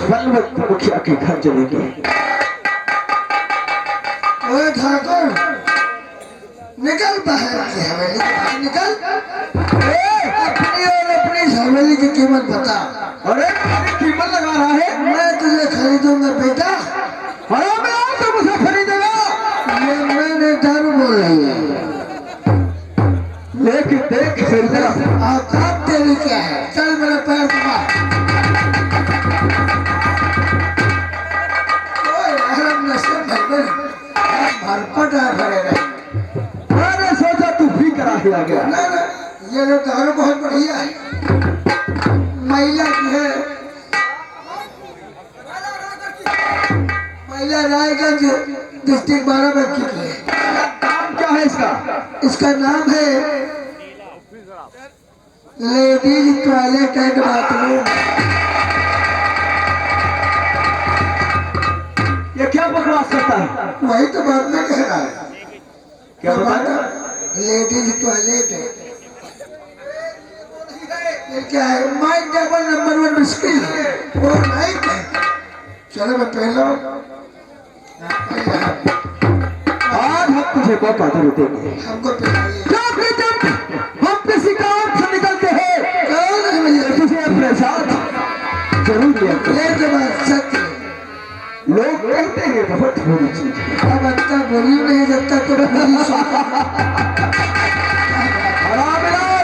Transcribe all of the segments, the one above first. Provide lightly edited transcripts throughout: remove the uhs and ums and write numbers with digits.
बलवंत मुखिया के घर चलेंगे। ओए ठाकुर, निकल बाहर की हवेली से बाहर निकल। अपनी और अपनी हवेली की कीमत बता। अरे कीमत लगा रहा है? मैं तुझे खरीदूंगा बेटा। अरे मैं तो मुझे खरीदेगा। ये मैंने दारू बोल रही है। लेकिन देख फिर औकात तेरी क्या है? चल मेरा पैर दबा। भरपट है भरे रहे। मैंने सोचा तू भी करा ही आ गया। ना ना, ये लोग दारू बहुत बढ़िया है। महिला की है, महिला रायगंज डिस्ट्रिक्ट बाराबंकी की है। नाम क्या है इसका? इसका नाम है लेडीज टॉयलेट एंड बाथरूम। ये क्या बकवास करता है? वही तो बात में कह रहा है। क्या बात है? लेडीज टॉयलेट है। ये क्या है? माइक डबल नंबर 1 मुश्किल है वो माइक है। चलो मैं पहला आज हम तुझे मौका जरूर देंगे। हमको पिलाइए। जब हम किसी काम से निकलते हैं कौन है भैया? तुझे अपने साथ जरूर लिया करें। ये तो बात सत्य है। लोग कहते हैं बहुत बुरी चीज है। अब अच्छा बोली नहीं सकता तो मेरी सुन।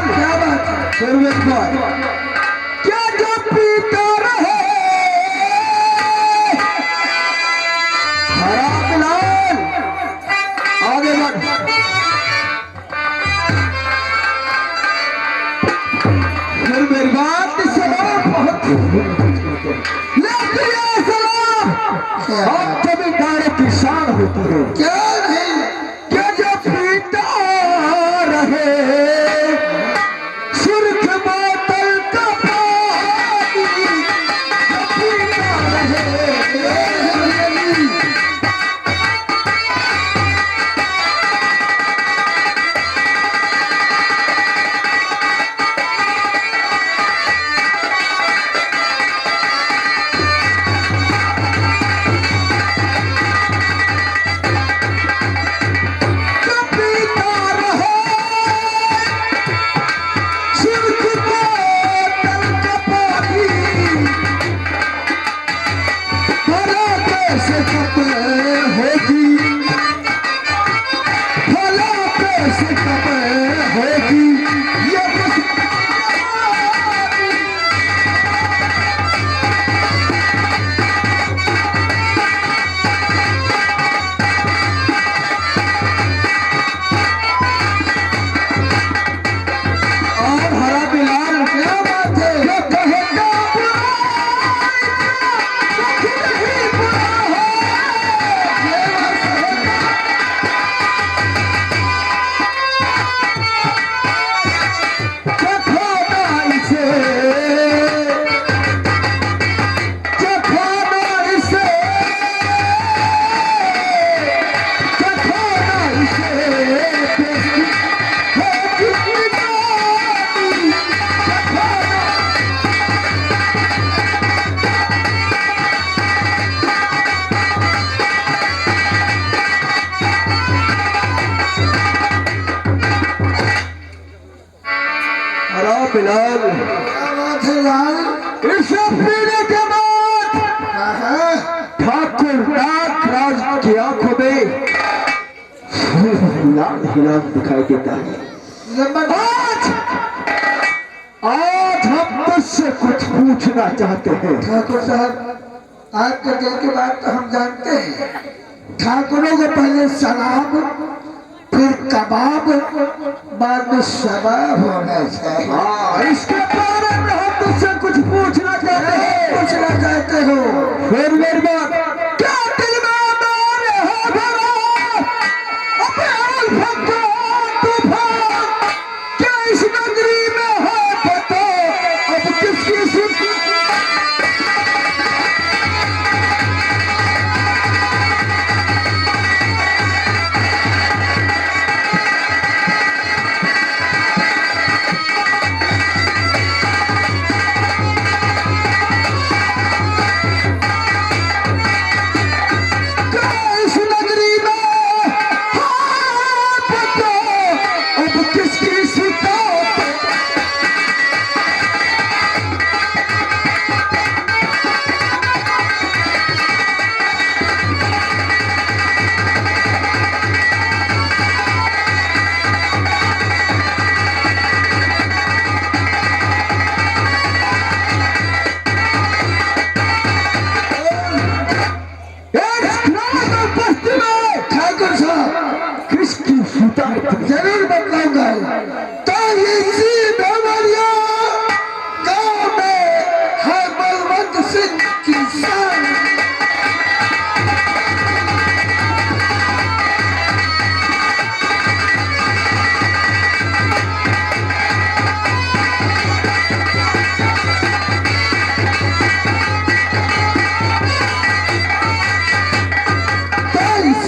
क्या बात है? क्या जो पीता रहे हरामलाल, आगे बढ़। फिर मेरी बात सुनो बहुत, लेकिन ये सलाम क्या हम जमींदारों की शान होती है। क्या नहीं? क्या जो पीता रहे सुर्ख बोतल का पानी, जो पीता रहे। जो पीता रहे सुर्ख बोतल का पानी, भला कैसे कब होगी, भला कैसे कब होगी ये और हरा बिलाल क्या बात है? जो कहेगा बुरा तो नहीं बुरा है। ये बात कहेगा। जखाना इसे, जखाना इसे, जखाना इसे होगी निगानी, जखाना। हरा बिलाल, क्या बात है लाल? इसे पीने के बाद हाँ, ठाकुर नागराज की आंखों में लाल हिलाल दिखाई देता है। नंबर आज हम तुझसे कुछ पूछना चाहते हैं। ठाकुर साहब, आपके दिल की बात तो हम जानते हैं। ठाकुरों को पहले शराब, फिर कबाब, बाद में शबाब होना चाहिए। हाँ, इसके बारे में हम तुझसे कुछ पूछना चाहते हैं। पूछना चाहते हो? फिर मेरी बात, क्या दिल में मारे हो भरा अपने अल्फा तूफान, क्या इस नगरी में है पता अब किसकी सुन।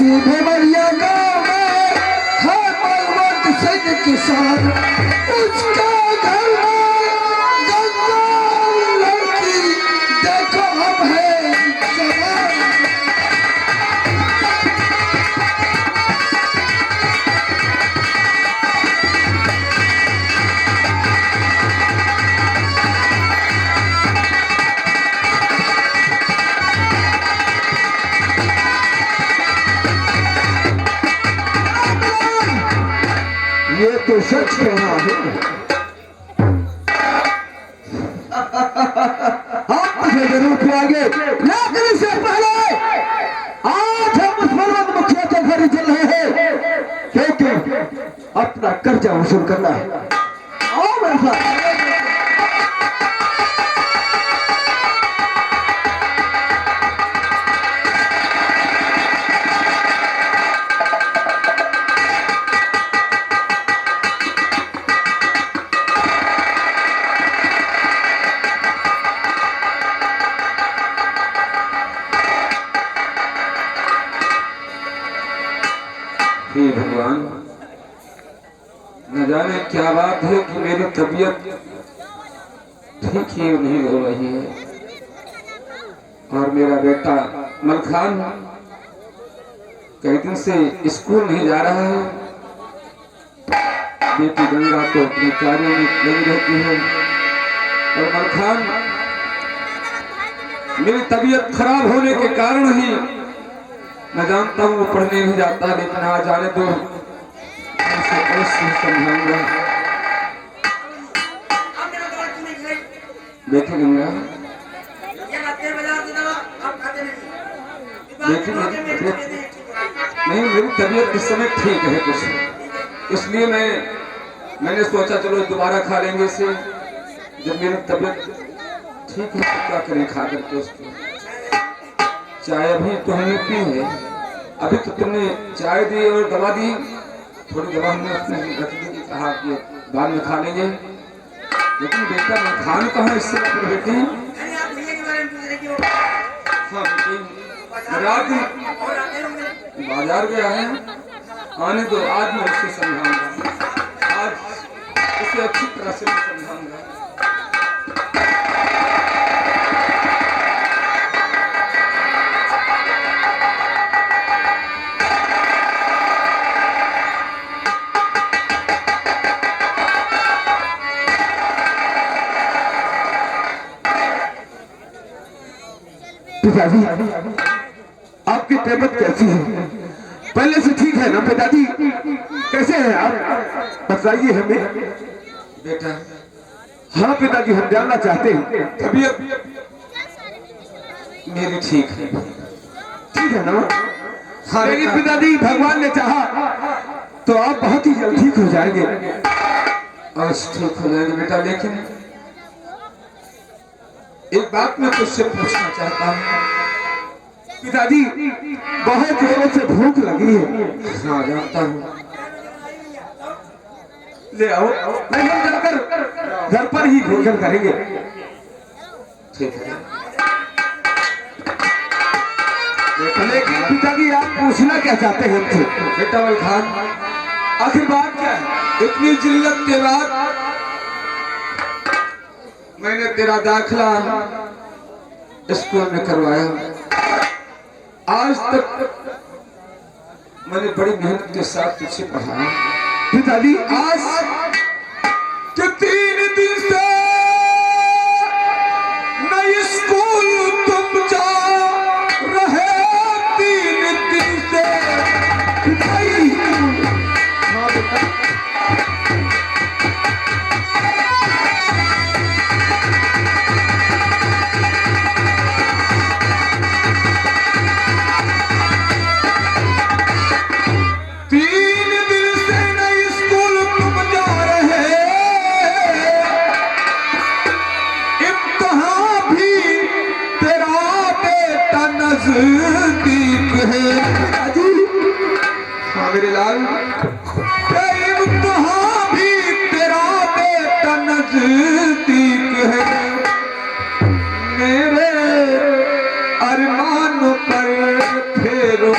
सीधे बलिया गाँव में है बलवंत सिंह किसान, उसका घर में गंगा लड़की देखो हम है जवान। ये तो सच कहना है। हम तुझे जरूर पिलाएंगे, लेकिन इससे पहले आज हम उस बलवंत मुखिया के घर चल रहे हैं, क्योंकि अपना कर्जा वसूल करना है। आओ मेरे साथ। हे भगवान, न जाने क्या बात है कि मेरी तबीयत ठीक ही नहीं हो रही है और मेरा बेटा मलखान कई दिन से स्कूल नहीं जा रहा है। बेटी गंगा तो अपने कार्यों में लगी रहती है और मलखान मेरी तबीयत खराब होने के कारण ही मैं जानता हूँ वो पढ़ने नहीं जाता, लेकिन आज जाने दो, उसे अवश्य समझाऊंगा। बेटी गंगा, बेटी नहीं, मेरी तबीयत इस समय ठीक है कुछ, इसलिए मैंने सोचा चलो दोबारा खा लेंगे इसे। जब मेरी तबीयत ठीक है तो क्या करें खा करके उसको। चाय अभी तो हमने पी है, अभी तो तुमने चाय दी और दवा दी, थोड़ी दवा हमने अपने रख दी कि कहा कि बाद में खा लेंगे। लेकिन बेटा खान कहाँ इससे बेटी? हाँ बेटी, रात बाजार गया है, आने दो, आज मैं उससे समझाऊंगा, आज उसे अच्छी तरह से समझाऊंगा। पिताजी, आपकी तबीयत कैसी है? पहले से ठीक है ना पिताजी? कैसे हैं आप, बताइए हमें। बेटा, हाँ पिताजी, हम जानना चाहते हैं। तबीयत मेरी ठीक है। ठीक है ना? हाँ लेकिन पिताजी, भगवान ने चाहा तो आप बहुत ही जल्द ठीक हो जाएंगे। अवश्य ठीक हो जाएंगे बेटा, लेकिन एक बात मैं तुझसे पूछना चाहता हूँ। पिताजी, बहुत जोरों से भूख लगी है। हाँ जानता हूँ। ले आओ, नहीं हम जाकर घर पर ही भोजन करेंगे। ठीक है। लेकिन पिताजी, आप पूछना क्या चाहते हैं हमसे? बेटा मलखान, आखिर बात क्या है? इतनी जिल्लत के बाद मैंने तेरा दाखिला स्कूल में करवाया। आज तक मैंने बड़ी मेहनत के साथ तुझे पढ़ाया। पिताजी, आज के 3 दिन से नई स्कूल तुम जा रहे, 3 दिन से। पिताजी, हाँ बेटा, नजदीक है। हाँ मेरे लाल, इम्तिहान भी तेरा बेटा नजदीक है। मेरे अरमान पर फेरो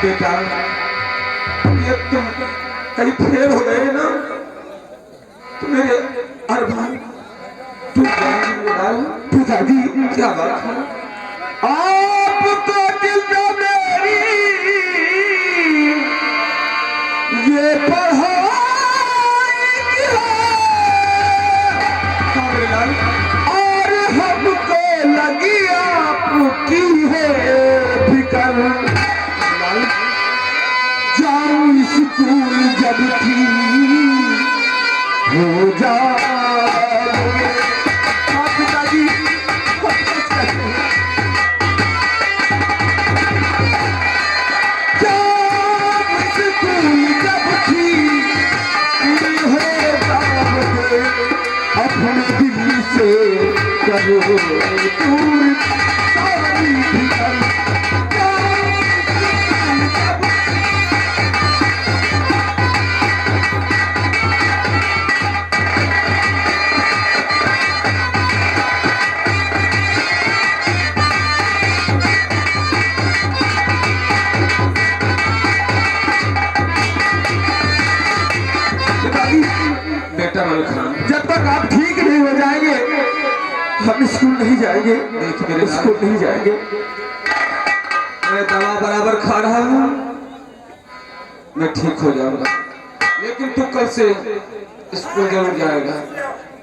बेटा ये तुम कहीं फेल हो गए ना तो मेरे अरमान टूट जाएंगे मेरे लाल। पिताजी क्या बात है? आपको दिल में मेरी ये पढ़ाई की है हाँ मेरे लाल। और हमको लगी आपकी है फिकर। लाल जाऊं स्कूल जब थी हो जाओगे। हाँ पिताजी जाऊं स्कूल जब थी हो जाओगे। अपने दिल से करो दूर सारी फिकर। बेटा मलिक खान जब तक आप ठीक नहीं हो जाएंगे हम स्कूल नहीं जाएंगे। देख मेरे स्कूल नहीं जाएंगे। मैं दवा बराबर खा रहा हूँ मैं ठीक हो जाऊंगा लेकिन तू कल से स्कूल जरूर जाएगा।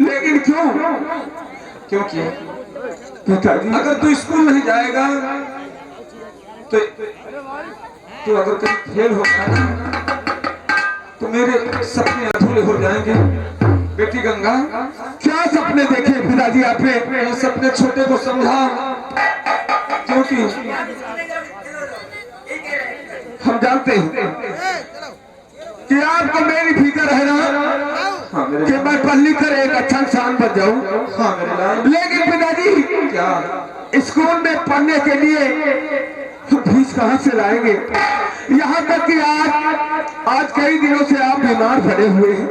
लेकिन क्यों क्यों क्यों? पिताजी? अगर तू स्कूल नहीं जाएगा तो तू अगर कहीं फेल होगा ना तो मेरे सपने अधूरे हो जाएंगे। बेटी गंगा क्या सपने देखे पिताजी आपने? ये सपने छोटे को समझा क्योंकि हम जानते हैं कि आपको मेरी फिक्र है ना हाँ मेरे कि मैं पढ़ लिख कर एक अच्छा इंसान बन जाऊं। हाँ मेरे लाल। लेकिन पिताजी क्या? स्कूल में पढ़ने के लिए हम फीस कहाँ से लाएंगे? यहाँ तक कि आज कई दिनों से आप बीमार पड़े हुए हैं।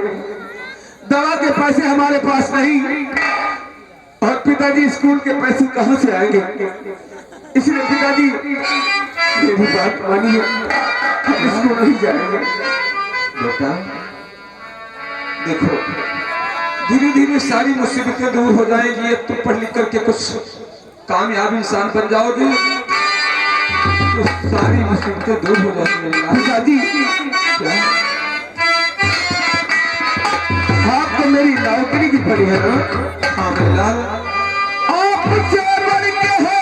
दवा के पैसे हमारे पास नहीं और पिताजी स्कूल के पैसे कहाँ से आएंगे? इसलिए पिताजी मेरी बात मानिए हम स्कूल नहीं जाएंगे। बेटा देखो धीरे धीरे सारी मुसीबतें दूर हो जाएंगी। अब तुम पढ़ लिख करके कुछ कामयाब इंसान बन जाओगे तो सारी मुसीबतें दूर हो जाएंगी। पिताजी क्या? आपको मेरी नौकरी की पड़ी है ना? हाँ मेरे लाल। आपसे बढ़ के है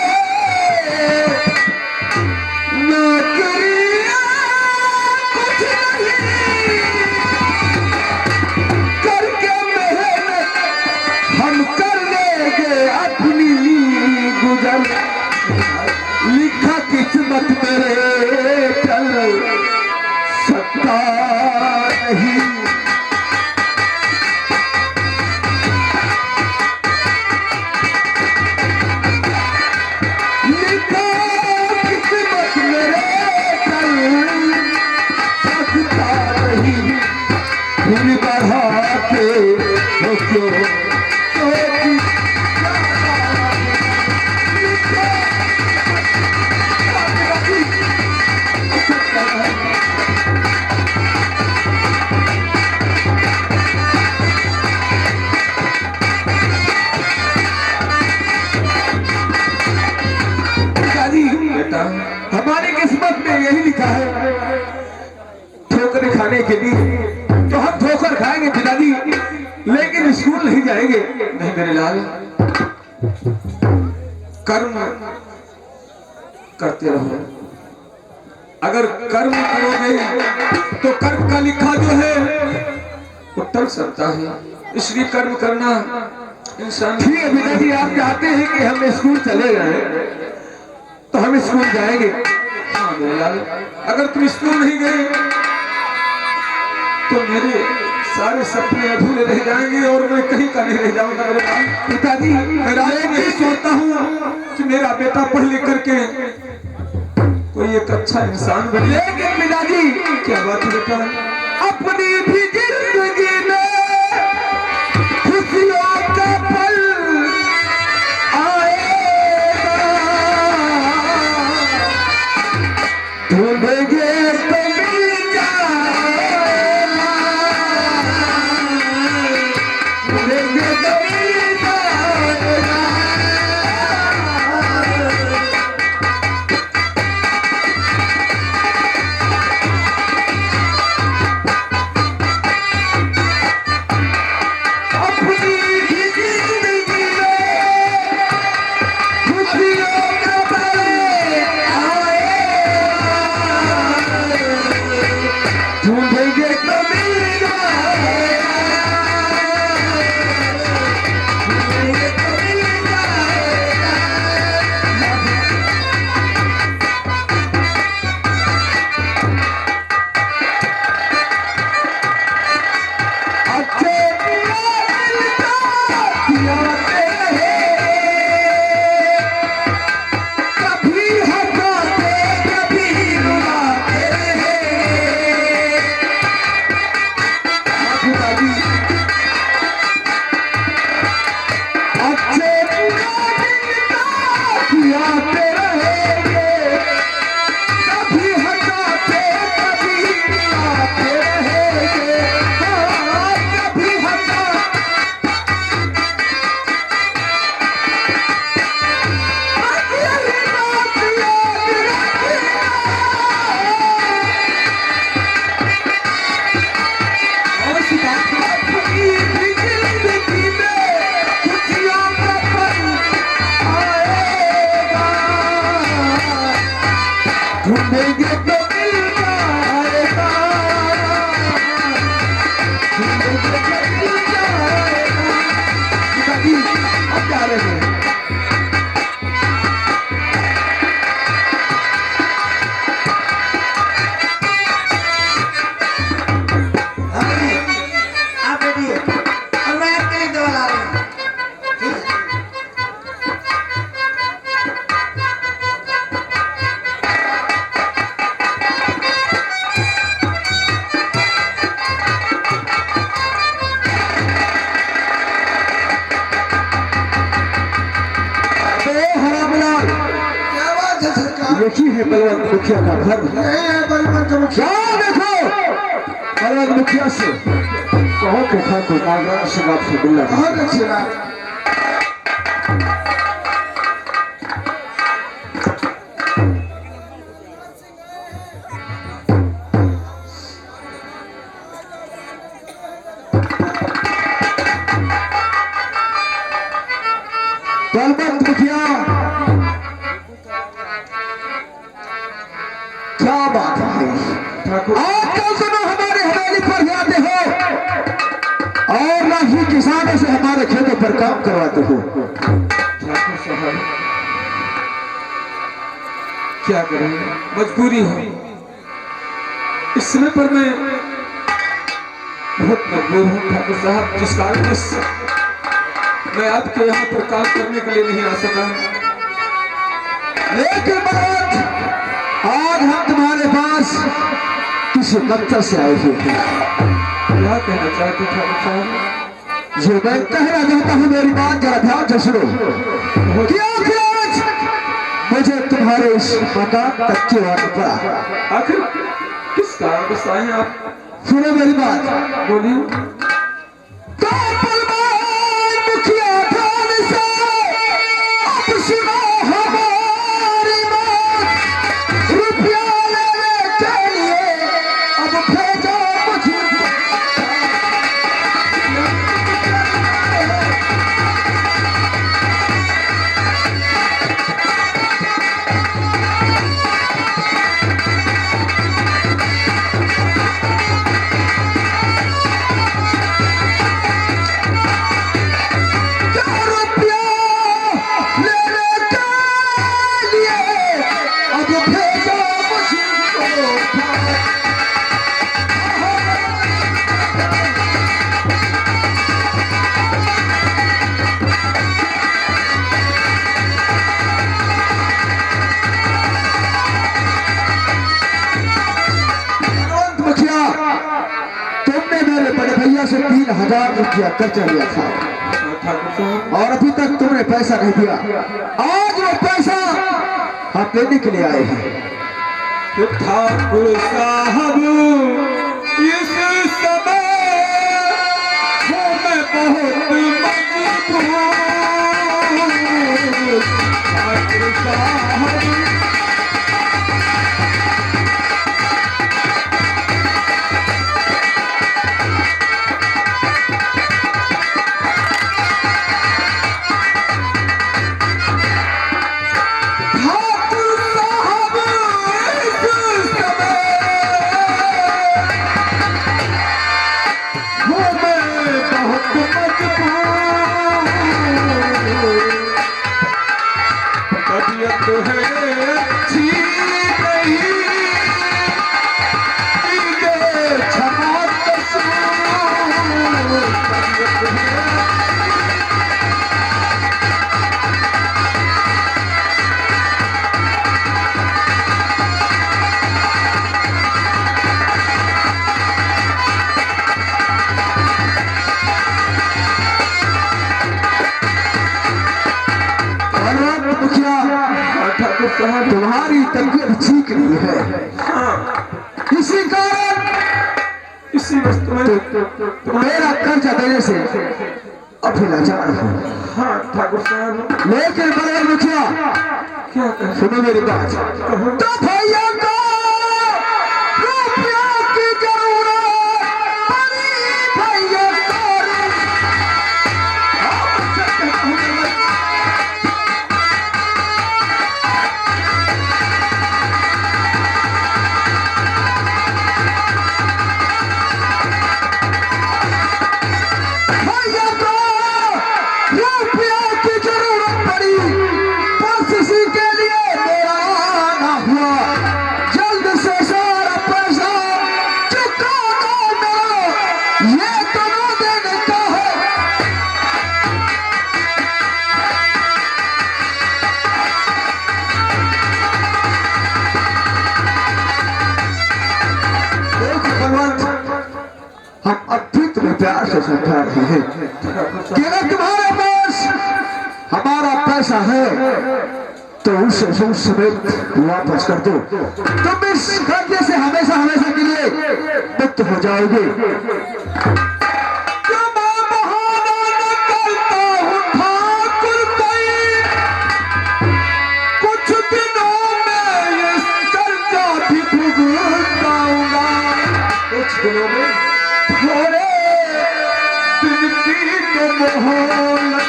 नौकरियां कुछ नहीं। करके मेहनत हम कर लेंगे अपनी गुजर। लिखा किस्मत मेरे चल सकता नहीं। लिखा किस्मत मेरे चल सकता नहीं। फिर बढ़ाते हो क्यों सोच बेटा हमारी किस्मत में यही लिखा है ठोकरें खाने के लिए तो हम ठोकर खाएंगे पिताजी लेकिन स्कूल नहीं जाएंगे। नहीं मेरे लाल। कर्म करते रहो। अगर कर्म करोगे तो कर्म का लिखा जो है वो टल सकता है। इसलिए कर्म करना इंसान। ठीक है पिताजी आप चाहते हैं कि हम स्कूल चले जाएं तो हम स्कूल जाएंगे। हाँ मेरे लाल। अगर तुम स्कूल नहीं गए तो मेरे सारे सपने अधूरे रह जाएंगे और मैं कहीं का नहीं रह जाऊंगा मेरे लाल। पिताजी मैं रात में यही सोचता हूँ कि मेरा बेटा पढ़ लिख करके कोई एक अच्छा इंसान बने। लेकिन पिताजी क्या बात है बेटा? अपनी भी जिंदगी में खुशियों का पल आएगा। ढूंढेंगे ढूंढेंगे तो मिल जाएगा, ढूंढेंगे तो मिल जाएगा। पिताजी अब जा रहे हैं। आप बैठिए और मैं आपके लिए दवा ला रही हूँ। ठीक है? अबे हरामलाल, क्या बात है सरकार? यही है बलवंत मुखिया का घर। ये है बलवंत मुखिया। क्या देखो बलवंत मुखिया से कहो कि ठाकुर नागराज सिंह आपसे मिलना है। बहुत अच्छी बात। बलवंत मुखिया, क्या बात है ठाकुर आजकल सुनो हमारे हवेली पर ही आते हो और ना ही किसानों से हमारे खेतों पर काम करवाते हो। ठाकुर साहब क्या करें, मजबूरी है। इस समय पर मैं बहुत मजबूर हूँ ठाकुर साहब, जिस कारण मैं आपके यहाँ पर काम करने के लिए नहीं आ सका। लेकिन बलवंत, आज हम तुम्हारे पास किसी दफ्तर से आए हुए हैं। क्या कहना चाहते ठाकुर साहब? जो मैं कहना चाहता हूँ, मेरी बात जरा ध्यान से सुनो। कि आखिर आज मुझे तुम्हारे इस मकान तक क्यों आना पड़ा? आखिर किस कारण से आए हैं आप? सुनो मेरी बात। बोलिए। तो बलवान मुखिया खान से अब सुनो हमारी बात। रुपया लेने के लिए अब भेजो मुझे। रुपया लेने के लिए अब भेजो मुझको। बलवंत मुखिया, तुमने मेरे बड़े भैया से 3000 रुपया कर्जा लिया था ठाकुर साहब और अभी तक तुमने पैसा नहीं दिया। आज वो पैसा हम देने के लिए आए हैं। तो ठाकुर साहब इस समय हूँ मैं बहुत मजबूर। ठाकुर साहब ठाकुर साहब इस समय हूँ मैं बहुत मजबूर। तबीयत है अच्छी नहीं, कीजिए क्षमा कसूर। तबीयत है बलवंत मुखिया, ठाकुर साहब तुम्हारी तबीयत ठीक नहीं है। हाँ, इसी कारण इसी वस्तु में मेरा कर्जा देने से अभी लाचार हूँ। हाँ ठाकुर साहब लेकिन बलवंत मुखिया, क्या कह सुनो मेरी बात। कहो। तो भैया को रुपया की जरूरत पड़ी, भैया को हम अब भी तुम्हें प्यार से समझा रहे हैं कि अगर तुम्हारे पास हमारा पैसा है तो उसे सूद समेत वापस कर दो। तुम इस कर्जे से हमेशा हमेशा के लिए मुक्त हो जाओगे। कुछ दिनों में ये कर्जा भी भुगताऊंगा। कुछ दिनों में थोड़े दिन की तो मोहलत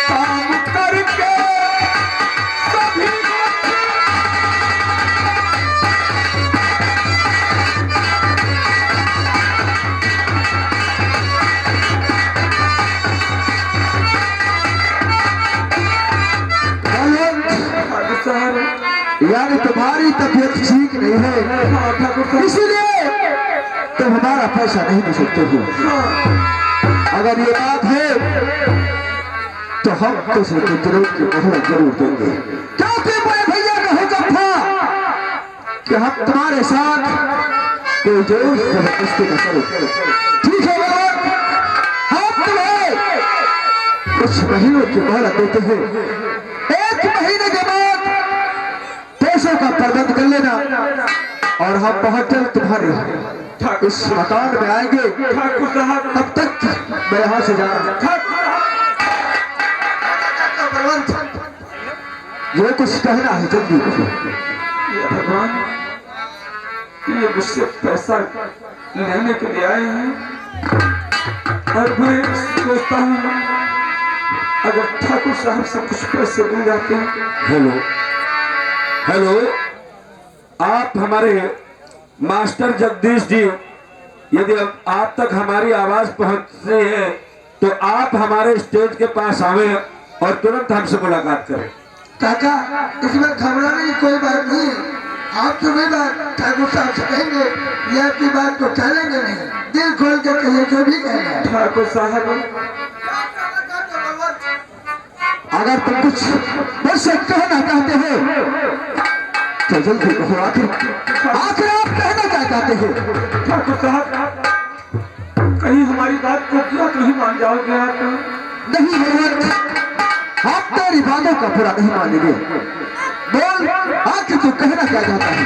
काम करके सभी यानी तुम्हारी तबीयत ठीक नहीं है, इसीलिए तुम हमारा पैसा नहीं दे सकते हो। अगर ये बात है तो हम तुझे कितने की मोहलत जरूर देंगे, क्योंकि बड़े भैया का हुक्म था कि हम तुम्हारे साथ कोई जोर जबरदस्ती न करें। ठीक है बाबा, हम तुम्हें कुछ महीनों की मोहलत देते हैं। 1 महीने के बाद पैसों का प्रबंध कर लेना और हम बहुत जल्द तुम्हारे इस मकान में आएंगे। तब तक मैं यहाँ से जा रहा हूँ। ये कुछ कहना है जल्दी करो। ये भगवान, ये मुझसे पैसा लेने के लिए आए हैं और मैं सोचता हूँ अगर ठाकुर साहब से कुछ पैसे मिल जाते हैं। हेलो हेलो, आप हमारे मास्टर जगदीश जी, यदि आप तक हमारी आवाज पहुंचती है तो आप हमारे स्टेज के पास आवे और तुरंत हमसे मुलाकात करें। काका, इसमें घबराने की कोई बात नहीं। आप सभी बात ठाकुर साहब से कहेंगे, ये आपकी बात को टालेंगे नहीं। दिल खोल के कहिए जो भी कहेंगे। ठाकुर साहब, अगर तुम कुछ मुझसे कहना चाहते हो तो जल्दी कहो। आखिर आप कहना क्या चाहते हो? ठाकुर साहब, कहीं हमारी बात को पूरा तो नहीं मान जाओगे आप? नहीं भगवान, आप तेरी बातों का पूरा नहीं मानेंगे। बोल, आखिर तू कहना क्या चाहता है?